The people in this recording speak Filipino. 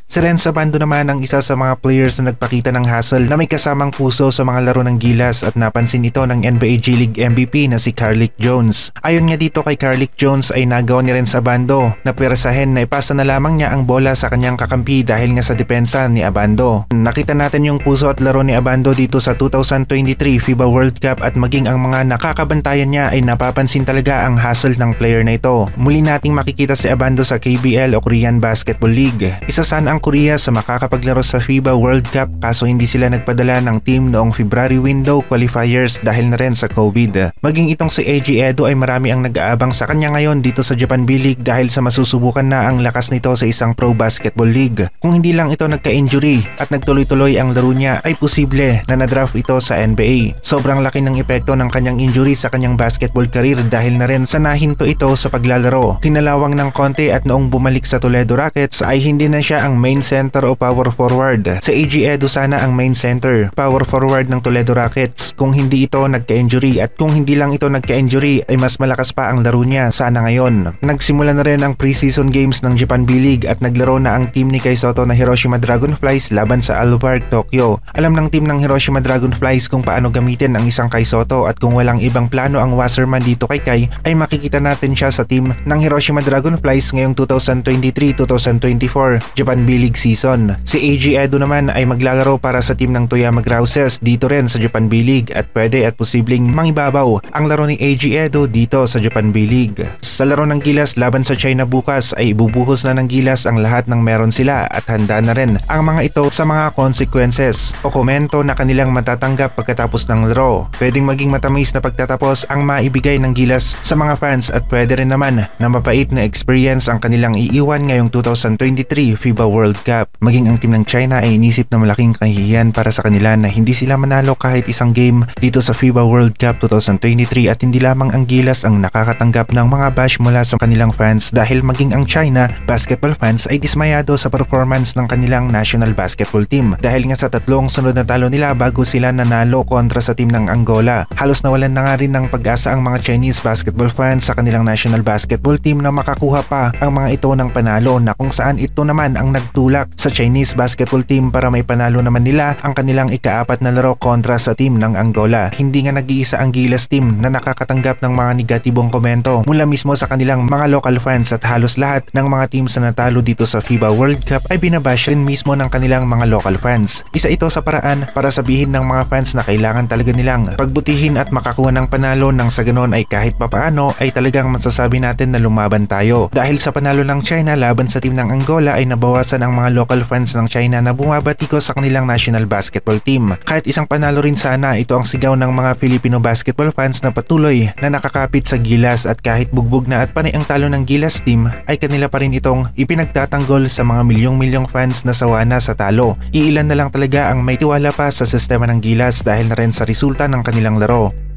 Si Renz Abando naman ang isa sa mga players na nagpakita ng hustle na may kasamang puso sa mga laro ng Gilas at napansin ito ng NBA G League MVP na si Carlik Jones. Ayon nga dito kay Carlik Jones ay nagawa ni Renz Abando na pwersahin na ipasa na lamang niya ang bola sa kanyang kakampi dahil nga sa depensa ni Abando. Nakita natin yung puso at laro ni Abando dito sa 2023 FIBA World Cup at maging ang mga nakakabantayan niya ay napapansin talaga ang hustle ng player na ito. Muli nating makikita si Abando sa KBL o Korean Basketball League. Isa sana ang Korea sa makakapaglaro sa FIBA World Cup kaso hindi sila nagpadala ng team noong February window qualifiers dahil na rin sa COVID. Maging itong si Eiji Edo ay marami ang nag-aabang sa kanya ngayon dito sa Japan B-League dahil sa masusubukan na ang lakas nito sa isang pro basketball league. Kung hindi lang ito nagka-injury at nagtuloy-tuloy ang laro niya ay posible na na-draft ito sa NBA. Sobrang laki ng epekto ng kanyang injury sa kanyang basketball career dahil na rin sa nahinto ito sa paglalaro. Tinalawang ng konti at noong bumalik sa Toledo Rockets ay hindi na siya ang main center o power forward. Si Eiji Edo sana ang main center, power forward ng Toledo Rockets kung hindi ito nagka-injury at kung hindi lang ito nagka-injury ay mas malakas pa ang laro niya sana ngayon. Nagsimula na rin ang preseason games ng Japan B-League at naglaro na ang team ni Kai Sotto na Hiroshima Dragonflies laban sa Albark Tokyo. Alam ng team ng Hiroshima Dragonflies kung paano gamitin ang isang Kai Sotto at kung walang ibang plano ang Wasserman dito kay Kai ay makikita natin siya sa team ng Hiroshima Dragonflies ngayong 2023-2024 Japan B-League season. Si Eiji Edo naman ay maglalaro para sa team ng Toyama Grouses dito rin sa Japan B-League at pwede at posibleng mangibabaw ang laro ni Eiji Edo dito sa Japan B-League. Sa laro ng Gilas laban sa China bukas ay ibubuhos na ng Gilas ang lahat ng meron sila at handa na rin ang mga ito sa mga consequences o komento na kanilang matatanggap pagkatapos ng laro. Pwedeng maging matamis na pagtatapos ang maibigay ng Gilas sa mga fans at pwede rin naman na mapait na experience ang kanilang iiwan ngayong 2023 FIBA World Cup. Maging ang team ng China ay inisip na malaking kahihiyan para sa kanila na hindi sila manalo kahit isang game dito sa FIBA World Cup 2023 at hindi lamang ang Gilas ang nakakatanggap ng mga bash mula sa kanilang fans dahil maging ang China basketball fans ay dismayado sa performance ng kanilang national basketball team dahil nga sa tatlong sunod na talo nila bago sila nanalo kontra sa team ng Angola. Halos nawalan na nga rin ng pag-asa ang mga Chinese basketball fans sa kanilang national basketball team na makakuha pa ang mga ito ng panalo na kung saan ito naman ang nagtulak sa Chinese basketball team para may panalo naman nila ang kanilang ika-4 na laro kontra sa team ng Angola. Hindi nga nag-iisa ang Gilas team na nakakatanggap ng mga negatibong komento mula mismo sa kanilang mga local fans at halos lahat ng mga teams na natalo dito sa FIBA World Cup ay binabash rin mismo ng kanilang mga local fans. Isa ito sa paraan para sabihin ng mga fans na kailangan talaga nilang pagbutihin at makakuha ng panalo nang sa ganon ay kahit papaano ay talagang masasabi natin na lumaban tayo. Dahil sa panalo ng China laban sa team ng Angola ay nabawasan ang mga local fans ng China na bumabati ko sa kanilang national basketball team. Kahit isang panalo rin sana, ito ang sigaw ng mga Filipino basketball fans na patuloy na nakakapit sa Gilas at kahit bugbog na at panay ang talo ng Gilas team ay kanila pa rin itong ipinagtatanggol sa mga milyong-milyong fans na sawa na sa talo. Iilan na lang talaga ang may tiwala pa sa sistema ng Gilas dahil na rin sa resulta ng kanilang laro.